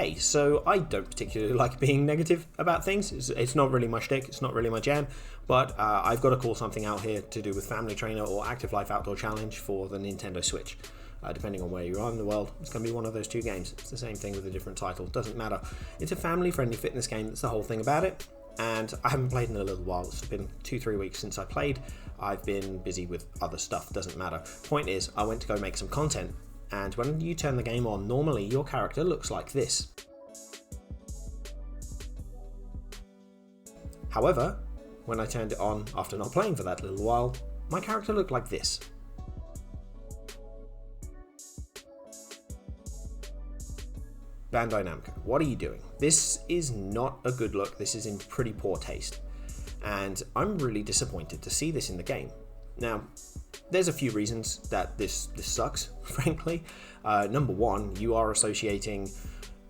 Hey, so I don't particularly like being negative about things. It's not really my shtick, it's not really my jam, but I've got to call something out here to do with Family Trainer or Active Life Outdoor Challenge for the Nintendo Switch. Depending on where you are in the world, it's going to be one of those two games. It's the same thing with a different title, doesn't matter. It's a family-friendly fitness game, that's the whole thing about it. And I haven't played in a little while. It's been 2-3 weeks since I played. I've been busy with other stuff, doesn't matter. Point is, I went to go make some content, and when you turn the game on, normally your character looks like this. However, when I turned it on after not playing for that little while, my character looked like this. Bandai Namco, what are you doing? This is not a good look, this is in pretty poor taste. And I'm really disappointed to see this in the game. Now, there's a few reasons that this sucks, frankly. Number one, you are associating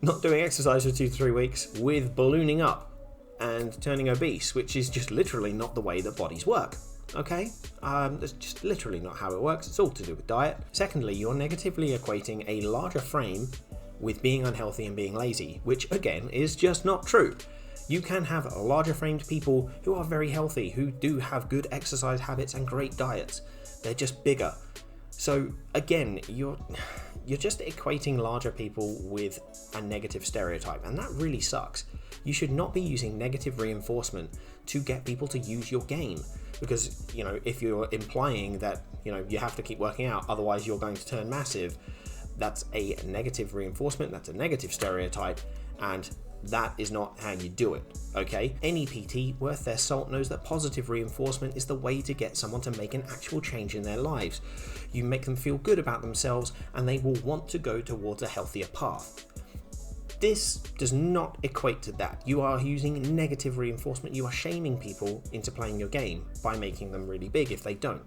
not doing exercise for 2-3 weeks with ballooning up and turning obese, which is just literally not the way that bodies work. Okay? That's just literally not how it works. It's all to do with diet. Secondly, you're negatively equating a larger frame with being unhealthy and being lazy, which again is just not true. You can have larger framed people who are very healthy, who do have good exercise habits and great diets. They're just bigger. So again, you're just equating larger people with a negative stereotype, and that really sucks. You should not be using negative reinforcement to get people to use your game, because if you're implying that you have to keep working out, otherwise you're going to turn massive, that's a negative reinforcement, that's a negative stereotype, and that is not how you do it, okay? Any PT worth their salt knows that positive reinforcement is the way to get someone to make an actual change in their lives. You make them feel good about themselves and they will want to go towards a healthier path. This does not equate to that. You are using negative reinforcement. You are shaming people into playing your game by making them really big if they don't.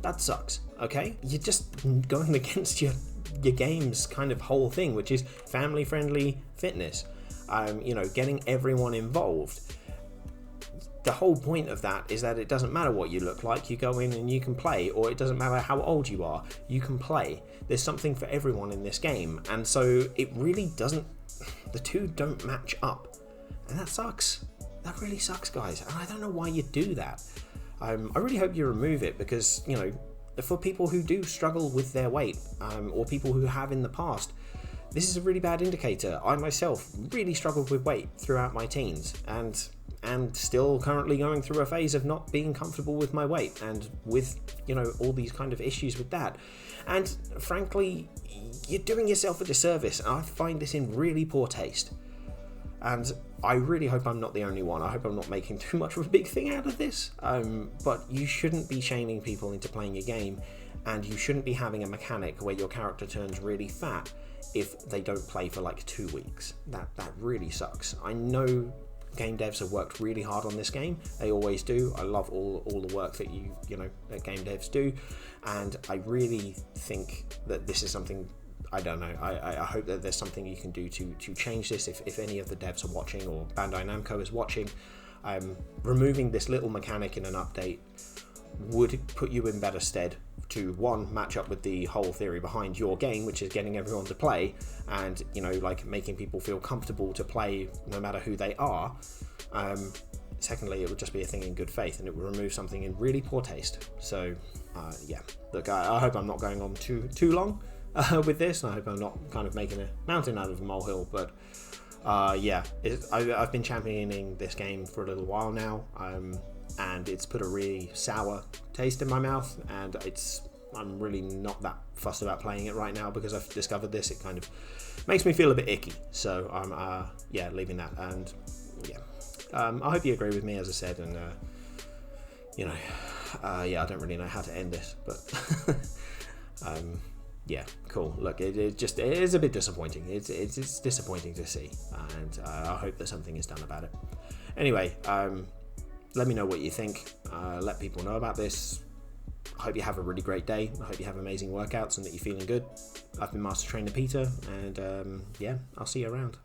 That sucks, okay? You're just going against your game's kind of whole thing, which is family-friendly fitness. Getting everyone involved. The whole point of that is that it doesn't matter what you look like, you go in and you can play, or it doesn't matter how old you are, you can play. There's something for everyone in this game, and so it really doesn't, the two don't match up, and that sucks. That really sucks, guys, and I don't know why you do that. I really hope you remove it, because, for people who do struggle with their weight, or people who have in the past, this is a really bad indicator. I myself really struggled with weight throughout my teens, and still currently going through a phase of not being comfortable with my weight, and with all these kind of issues with that. And frankly, you're doing yourself a disservice, and I find this in really poor taste. And I really hope I'm not the only one. I hope I'm not making too much of a big thing out of this. But you shouldn't be shaming people into playing your game, and you shouldn't be having a mechanic where your character turns really fat if they don't play for like 2 weeks. That really sucks. I know game devs have worked really hard on this game. They always do. I love all the work that that game devs do, and I really think that this is something. I don't know. I hope that there's something you can do to change this. If any of the devs are watching, or Bandai Namco is watching, removing this little mechanic in an update would put you in better stead to, one, match up with the whole theory behind your game, which is getting everyone to play, and making people feel comfortable to play no matter who they are. Secondly, it would just be a thing in good faith, and it would remove something in really poor taste. So look, I hope I'm not going on too long with this, and I hope I'm not kind of making a mountain out of a molehill, but I've been championing this game for a little while now, and it's put a really sour taste in my mouth, and I'm really not that fussed about playing it right now because I've discovered this. It kind of makes me feel a bit icky, so I'm leaving that. And I hope you agree with me, as I said, and I don't really know how to end this, but cool. Look, it is a bit disappointing. It's disappointing to see, and I hope that something is done about it. Anyway, let me know what you think. Let people know about this. I hope you have a really great day. I hope you have amazing workouts and that you're feeling good. I've been Master Trainer Peter, and I'll see you around.